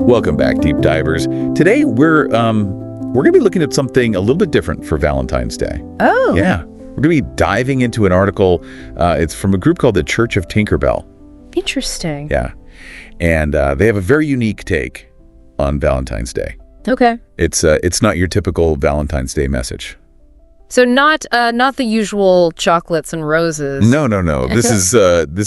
Welcome back, Deep Divers. Today we're going to be looking at something a little bit different for Valentine's Day. Oh. Yeah. We're going to be diving into an article. It's from a group called the Church of Tinkerbell. Interesting. Yeah. And they have a very unique take on Valentine's Day. Okay. It's not your typical Valentine's Day message. So not the usual chocolates and roses. No. This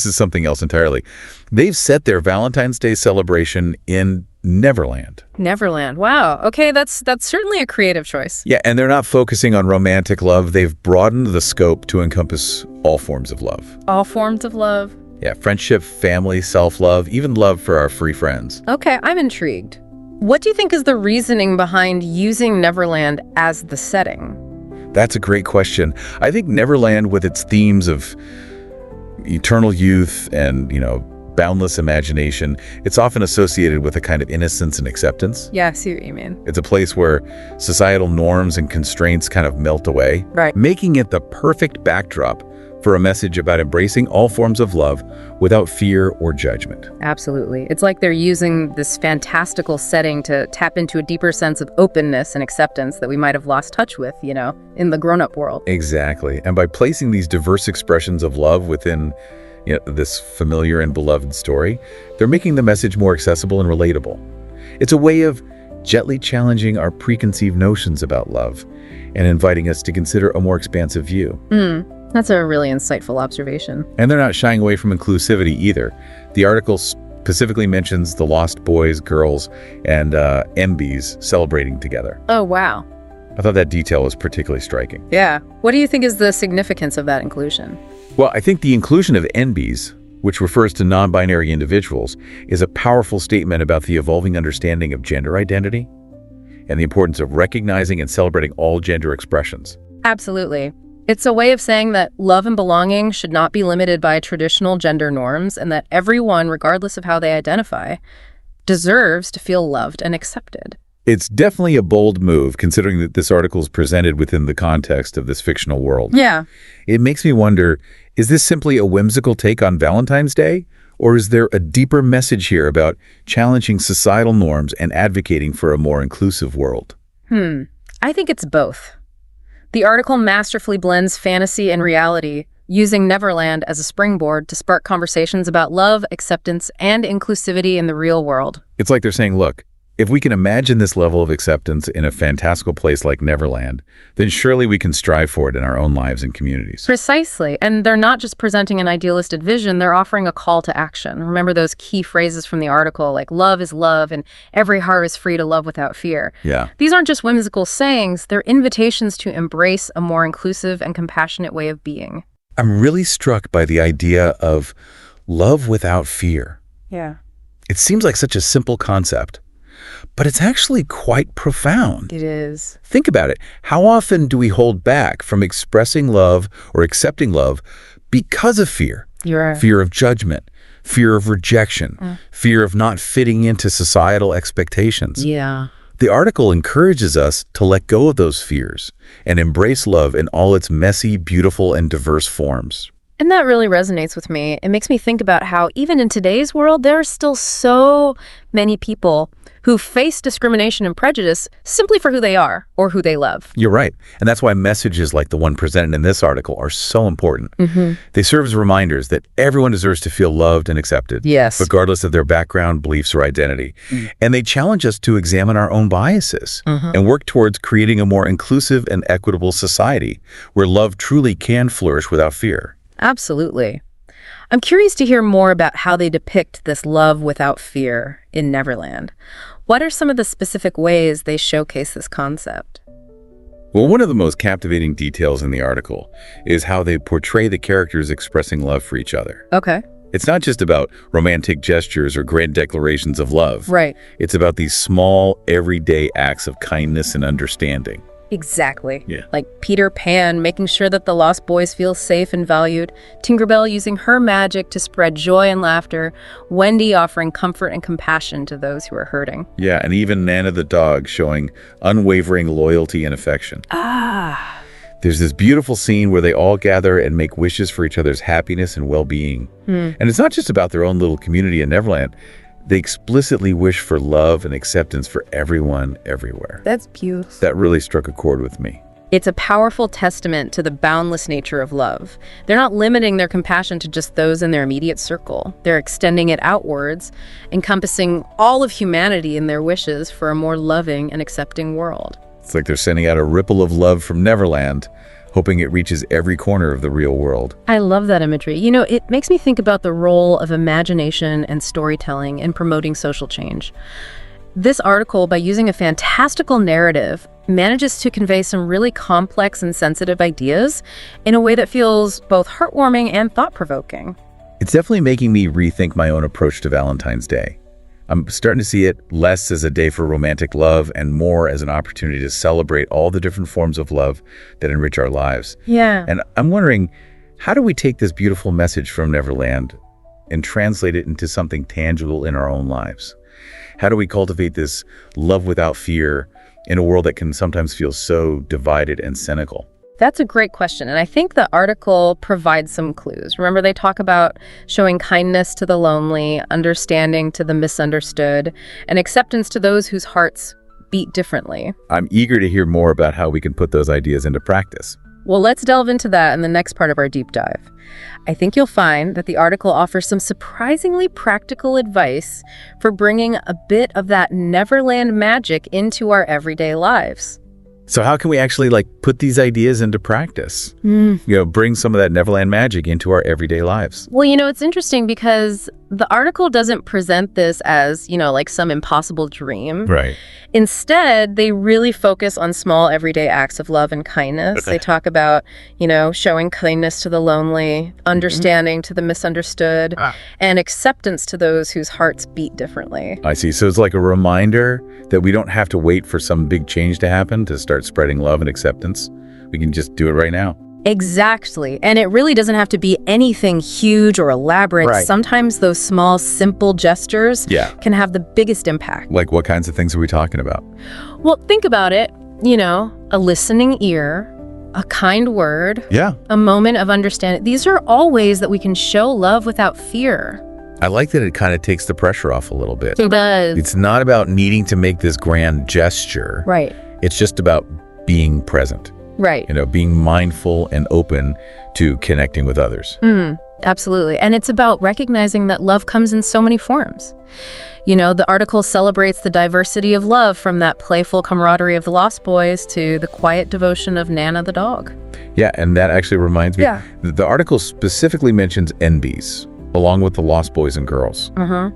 is something else entirely. They've set their Valentine's Day celebration in Neverland. Neverland. Wow. Okay, that's certainly a creative choice. Yeah, and they're not focusing on romantic love. They've broadened the scope to encompass all forms of love. All forms of love. Yeah, friendship, family, self-love, even love for our free friends. Okay, I'm intrigued. What do you think is the reasoning behind using Neverland as the setting? That's a great question. I think Neverland, with its themes of eternal youth and, boundless imagination, it's often associated with a kind of innocence and acceptance. Yeah, I see what you mean. It's a place where societal norms and constraints kind of melt away, right, making it the perfect backdrop for a message about embracing all forms of love without fear or judgment. Absolutely. It's like they're using this fantastical setting to tap into a deeper sense of openness and acceptance that we might have lost touch with, in the grown-up world. Exactly. And by placing these diverse expressions of love within this familiar and beloved story, they're making the message more accessible and relatable. It's a way of gently challenging our preconceived notions about love and inviting us to consider a more expansive view. That's a really insightful observation. And they're not shying away from inclusivity either. The article specifically mentions the lost boys, girls, and MBs celebrating together. Oh, wow. I thought that detail was particularly striking. Yeah. What do you think is the significance of that inclusion? Well, I think the inclusion of NBs, which refers to non-binary individuals, is a powerful statement about the evolving understanding of gender identity and the importance of recognizing and celebrating all gender expressions. Absolutely. It's a way of saying that love and belonging should not be limited by traditional gender norms, and that everyone, regardless of how they identify, deserves to feel loved and accepted. It's definitely a bold move, considering that this article is presented within the context of this fictional world. Yeah. It makes me wonder, is this simply a whimsical take on Valentine's Day? Or is there a deeper message here about challenging societal norms and advocating for a more inclusive world? I think it's both. The article masterfully blends fantasy and reality, using Neverland as a springboard to spark conversations about love, acceptance, and inclusivity in the real world. It's like they're saying, look, if we can imagine this level of acceptance in a fantastical place like Neverland, then surely we can strive for it in our own lives and communities. Precisely. And they're not just presenting an idealistic vision, they're offering a call to action. Remember those key phrases from the article, like love is love and every heart is free to love without fear. Yeah. These aren't just whimsical sayings, they're invitations to embrace a more inclusive and compassionate way of being. I'm really struck by the idea of love without fear. Yeah. It seems like such a simple concept, but it's actually quite profound. It is. Think about it. How often do we hold back from expressing love or accepting love because of fear? Fear of judgment, fear of rejection, fear of not fitting into societal expectations. Yeah. The article encourages us to let go of those fears and embrace love in all its messy, beautiful, and diverse forms. And that really resonates with me. It makes me think about how even in today's world, there are still so many people who face discrimination and prejudice simply for who they are or who they love. You're right. And that's why messages like the one presented in this article are so important. They serve as reminders that everyone deserves to feel loved and accepted, yes, regardless of their background, beliefs, or identity. And they challenge us to examine our own biases and work towards creating a more inclusive and equitable society where love truly can flourish without fear. Absolutely. I'm curious to hear more about how they depict this love without fear in Neverland. What are some of the specific ways they showcase this concept? Well, one of the most captivating details in the article is how they portray the characters expressing love for each other. Okay. It's not just about romantic gestures or grand declarations of love. Right. It's about these small, everyday acts of kindness and understanding. Exactly. Yeah. Like Peter Pan making sure that the lost boys feel safe and valued, Tinkerbell using her magic to spread joy and laughter, Wendy offering comfort and compassion to those who are hurting. Yeah, and even Nana the dog showing unwavering loyalty and affection. There's this beautiful scene where they all gather and make wishes for each other's happiness and well-being. And it's not just about their own little community in Neverland. They explicitly wish for love and acceptance for everyone, everywhere. That's beautiful. That really struck a chord with me. It's a powerful testament to the boundless nature of love. They're not limiting their compassion to just those in their immediate circle. They're extending it outwards, encompassing all of humanity in their wishes for a more loving and accepting world. It's like they're sending out a ripple of love from Neverland, hoping it reaches every corner of the real world. I love that imagery. You know, it makes me think about the role of imagination and storytelling in promoting social change. This article, by using a fantastical narrative, manages to convey some really complex and sensitive ideas in a way that feels both heartwarming and thought-provoking. It's definitely making me rethink my own approach to Valentine's Day. I'm starting to see it less as a day for romantic love and more as an opportunity to celebrate all the different forms of love that enrich our lives. Yeah. And I'm wondering, how do we take this beautiful message from Neverland and translate it into something tangible in our own lives? How do we cultivate this love without fear in a world that can sometimes feel so divided and cynical? That's a great question, and I think the article provides some clues. Remember, they talk about showing kindness to the lonely, understanding to the misunderstood, and acceptance to those whose hearts beat differently. I'm eager to hear more about how we can put those ideas into practice. Well, let's delve into that in the next part of our deep dive. I think you'll find that the article offers some surprisingly practical advice for bringing a bit of that Neverland magic into our everyday lives. So how can we actually put these ideas into practice? Bring some of that Neverland magic into our everyday lives. Well, it's interesting because the article doesn't present this as, some impossible dream. Right. Instead, they really focus on small everyday acts of love and kindness. They talk about, showing kindness to the lonely, understanding to the misunderstood, and acceptance to those whose hearts beat differently. I see. So it's like a reminder that we don't have to wait for some big change to happen to start spreading love and acceptance. We can just do it right now. Exactly. And it really doesn't have to be anything huge or elaborate. Right. Sometimes those small, simple gestures can have the biggest impact. Like what kinds of things are we talking about? Well, think about it. A listening ear, a kind word, a moment of understanding. These are all ways that we can show love without fear. I like that it kind of takes the pressure off a little bit. It does. It's not about needing to make this grand gesture. Right. It's just about being present. Right. Being mindful and open to connecting with others. Absolutely. And it's about recognizing that love comes in so many forms. The article celebrates the diversity of love, from that playful camaraderie of the Lost Boys to the quiet devotion of Nana the dog. Yeah, and that actually reminds me, the article specifically mentions NBs, along with the Lost Boys and Girls.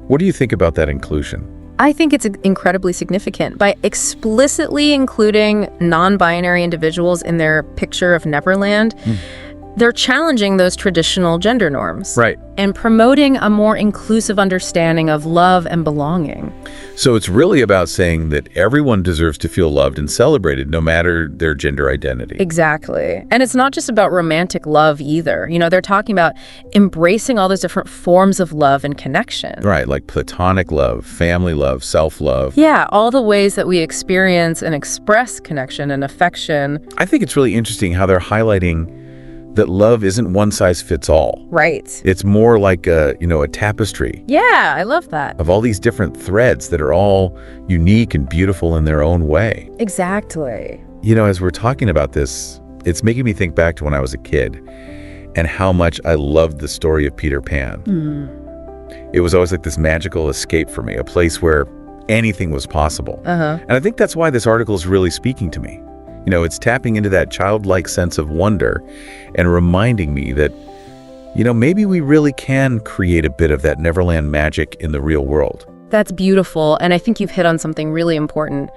What do you think about that inclusion? I think it's incredibly significant. By explicitly including non-binary individuals in their picture of Neverland, they're challenging those traditional gender norms. Right. And promoting a more inclusive understanding of love and belonging. So it's really about saying that everyone deserves to feel loved and celebrated, no matter their gender identity. Exactly. And it's not just about romantic love either. They're talking about embracing all those different forms of love and connection. Right, like platonic love, family love, self-love. Yeah, all the ways that we experience and express connection and affection. I think it's really interesting how they're highlighting that love isn't one size fits all. Right. It's more like a tapestry. Yeah, I love that. Of all these different threads that are all unique and beautiful in their own way. Exactly. As we're talking about this, it's making me think back to when I was a kid and how much I loved the story of Peter Pan. It was always like this magical escape for me, a place where anything was possible. And I think that's why this article is really speaking to me. It's tapping into that childlike sense of wonder and reminding me that, maybe we really can create a bit of that Neverland magic in the real world. That's beautiful. And I think you've hit on something really important.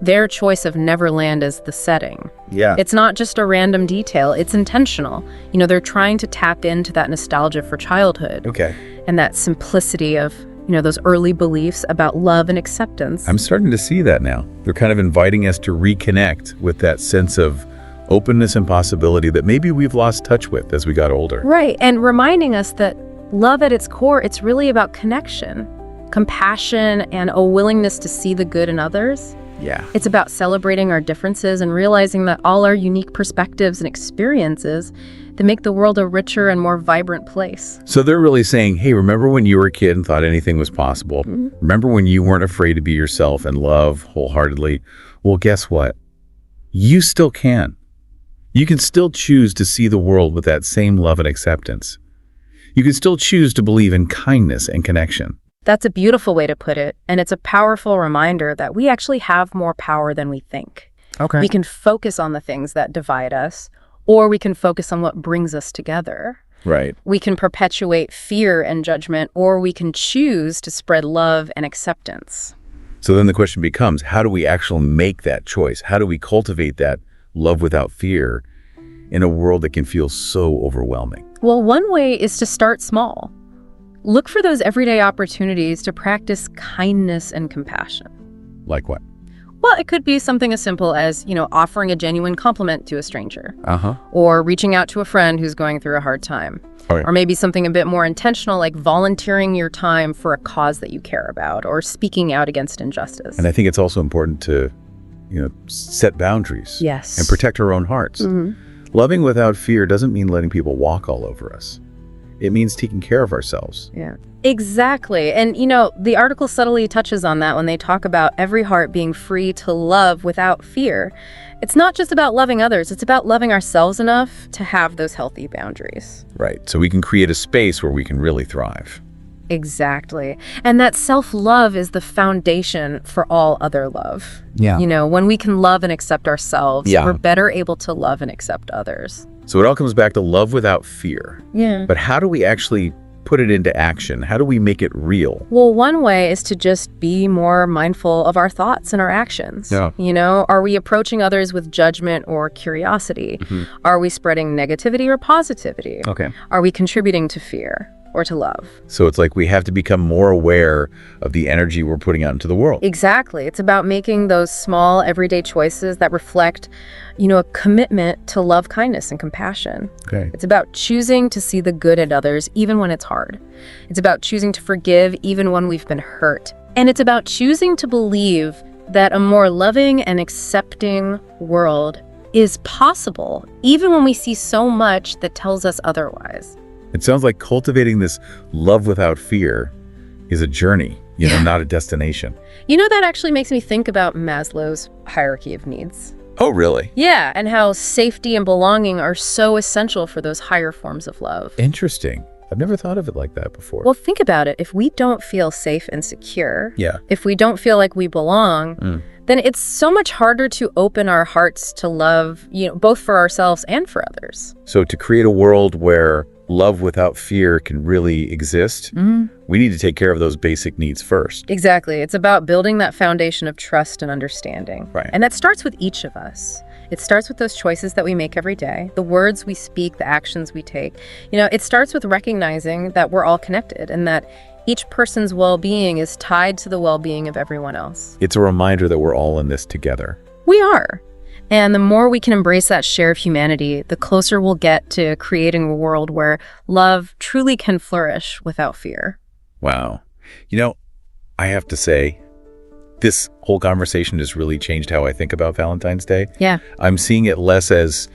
Their choice of Neverland as the setting. Yeah. It's not just a random detail. It's intentional. They're trying to tap into that nostalgia for childhood. Okay. And that simplicity of those early beliefs about love and acceptance. I'm starting to see that now. They're kind of inviting us to reconnect with that sense of openness and possibility that maybe we've lost touch with as we got older. Right, and reminding us that love at its core, it's really about connection, compassion, and a willingness to see the good in others. Yeah. It's about celebrating our differences and realizing that all our unique perspectives and experiences that make the world a richer and more vibrant place. So they're really saying, hey, remember when you were a kid and thought anything was possible? Remember when you weren't afraid to be yourself and love wholeheartedly? Well, guess what? You still can. You can still choose to see the world with that same love and acceptance. You can still choose to believe in kindness and connection. That's a beautiful way to put it, and it's a powerful reminder that we actually have more power than we think. Okay. We can focus on the things that divide us, or we can focus on what brings us together. Right. We can perpetuate fear and judgment, or we can choose to spread love and acceptance. So then the question becomes, how do we actually make that choice? How do we cultivate that love without fear in a world that can feel so overwhelming? Well, one way is to start small. Look for those everyday opportunities to practice kindness and compassion. Like what? Well, it could be something as simple as, offering a genuine compliment to a stranger. Uh-huh. Or reaching out to a friend who's going through a hard time. Okay. Or maybe something a bit more intentional, like volunteering your time for a cause that you care about, or speaking out against injustice. And I think it's also important to, set boundaries. Yes. And protect our own hearts. Loving without fear doesn't mean letting people walk all over us. It means taking care of ourselves. Yeah. Exactly. And, the article subtly touches on that when they talk about every heart being free to love without fear. It's not just about loving others. It's about loving ourselves enough to have those healthy boundaries. Right. So we can create a space where we can really thrive. Exactly. And that self-love is the foundation for all other love. Yeah. When we can love and accept ourselves, Yeah. we're better able to love and accept others. So it all comes back to love without fear. Yeah. But how do we actually put it into action? How do we make it real? Well, one way is to just be more mindful of our thoughts and our actions. Yeah. Are we approaching others with judgment or curiosity? Are we spreading negativity or positivity? Okay. Are we contributing to fear or to love? So it's like we have to become more aware of the energy we're putting out into the world. Exactly. It's about making those small, everyday choices that reflect, a commitment to love, kindness, and compassion. Okay. It's about choosing to see the good in others, even when it's hard. It's about choosing to forgive, even when we've been hurt. And it's about choosing to believe that a more loving and accepting world is possible, even when we see so much that tells us otherwise. It sounds like cultivating this love without fear is a journey, not a destination. That actually makes me think about Maslow's hierarchy of needs. Oh, really? Yeah, and how safety and belonging are so essential for those higher forms of love. Interesting. I've never thought of it like that before. Well, think about it. If we don't feel safe and secure, Yeah. if we don't feel like we belong, then it's so much harder to open our hearts to love, both for ourselves and for others. So to create a world where love without fear can really exist, we need to take care of those basic needs first. Exactly. It's about building that foundation of trust and understanding. Right. And that starts with each of us. It starts with those choices that we make every day, the words we speak, the actions we take. It starts with recognizing that we're all connected and that each person's well-being is tied to the well-being of everyone else. It's a reminder that we're all in this together. We are. And the more we can embrace that share of humanity, the closer we'll get to creating a world where love truly can flourish without fear. Wow. I have to say, this whole conversation has really changed how I think about Valentine's Day. Yeah. I'm seeing it less as,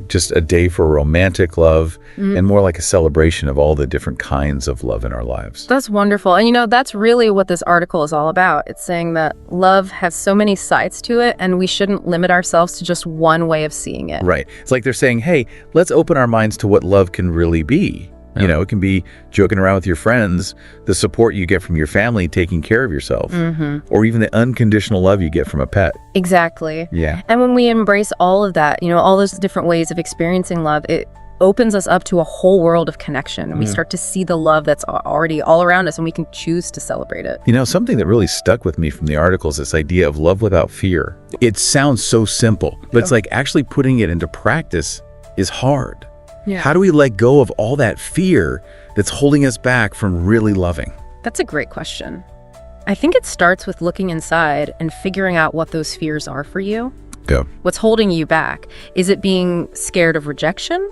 just a day for romantic love and more like a celebration of all the different kinds of love in our lives. That's wonderful. And that's really what this article is all about. It's saying that love has so many sides to it, and we shouldn't limit ourselves to just one way of seeing it. Right. It's like they're saying, hey, let's open our minds to what love can really be. It can be joking around with your friends, the support you get from your family, taking care of yourself, or even the unconditional love you get from a pet. Exactly. Yeah. And when we embrace all of that, all those different ways of experiencing love, it opens us up to a whole world of connection. And we start to see the love that's already all around us, and we can choose to celebrate it. Something that really stuck with me from the article is this idea of love without fear. It sounds so simple, but it's like actually putting it into practice is hard. Yeah. How do we let go of all that fear that's holding us back from really loving? That's a great question. I think it starts with looking inside and figuring out what those fears are for you. Yeah. What's holding you back? Is it being scared of rejection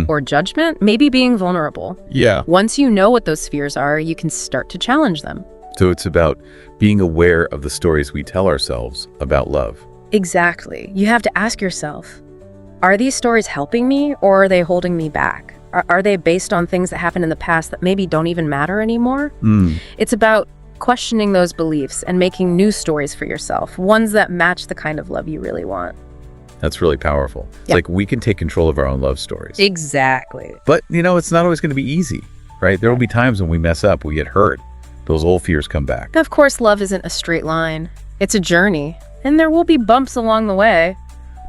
or judgment? Maybe being vulnerable. Yeah. Once you know what those fears are, you can start to challenge them. So it's about being aware of the stories we tell ourselves about love. Exactly. You have to ask yourself, are these stories helping me or are they holding me back? Are they based on things that happened in the past that maybe don't even matter anymore? It's about questioning those beliefs and making new stories for yourself, ones that match the kind of love you really want. That's really powerful. It's Yeah. like we can take control of our own love stories. Exactly. But, it's not always going to be easy, right? There will be times when we mess up, we get hurt. Those old fears come back. Of course, love isn't a straight line. It's a journey, and there will be bumps along the way.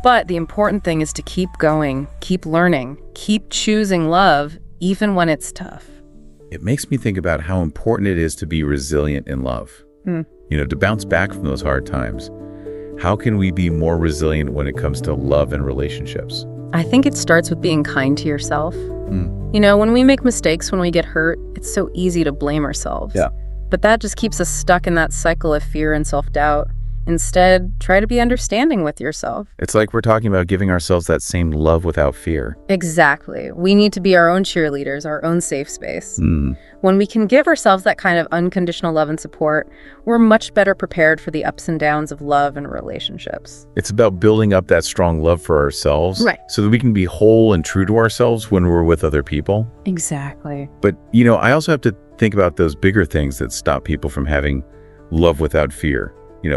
But the important thing is to keep going, keep learning, keep choosing love, even when it's tough. It makes me think about how important it is to be resilient in love. To bounce back from those hard times. How can we be more resilient when it comes to love and relationships? I think it starts with being kind to yourself. When we make mistakes, when we get hurt, it's so easy to blame ourselves. Yeah. But that just keeps us stuck in that cycle of fear and self-doubt. Instead, try to be understanding with yourself. It's like we're talking about giving ourselves that same love without fear. Exactly. We need to be our own cheerleaders, our own safe space. When we can give ourselves that kind of unconditional love and support, we're much better prepared for the ups and downs of love and relationships. It's about building up that strong love for ourselves. Right. So that we can be whole and true to ourselves when we're with other people. Exactly. But, I also have to think about those bigger things that stop people from having love without fear.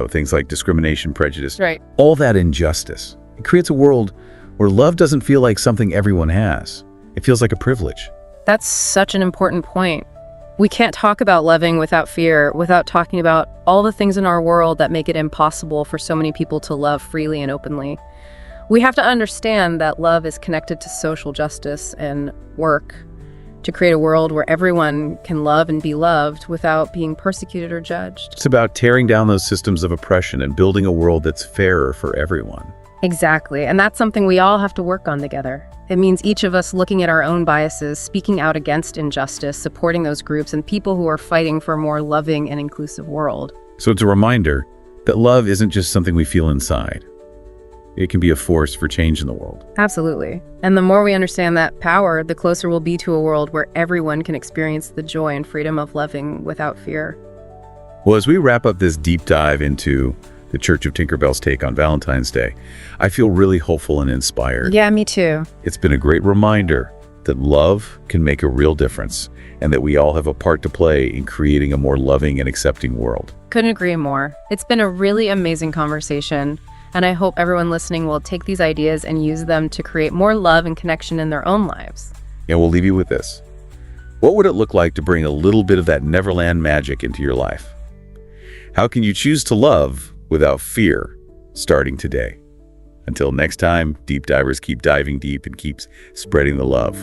Things like discrimination, prejudice, Right. all that injustice. It creates a world where love doesn't feel like something everyone has. It feels like a privilege. That's such an important point. We can't talk about loving without fear, without talking about all the things in our world that make it impossible for so many people to love freely and openly. We have to understand that love is connected to social justice and work to create a world where everyone can love and be loved without being persecuted or judged. It's about tearing down those systems of oppression and building a world that's fairer for everyone. Exactly, and that's something we all have to work on together. It means each of us looking at our own biases, speaking out against injustice, supporting those groups and people who are fighting for a more loving and inclusive world. So it's a reminder that love isn't just something we feel inside. It can be a force for change in the world. Absolutely. And the more we understand that power, the closer we'll be to a world where everyone can experience the joy and freedom of loving without fear. Well, as we wrap up this deep dive into the Church of Tinkerbell's take on Valentine's Day, I feel really hopeful and inspired. Yeah, me too. It's been a great reminder that love can make a real difference and that we all have a part to play in creating a more loving and accepting world. Couldn't agree more. It's been a really amazing conversation, and I hope everyone listening will take these ideas and use them to create more love and connection in their own lives. And we'll leave you with this. What would it look like to bring a little bit of that Neverland magic into your life? How can you choose to love without fear starting today? Until next time, deep divers, keep diving deep and keep spreading the love.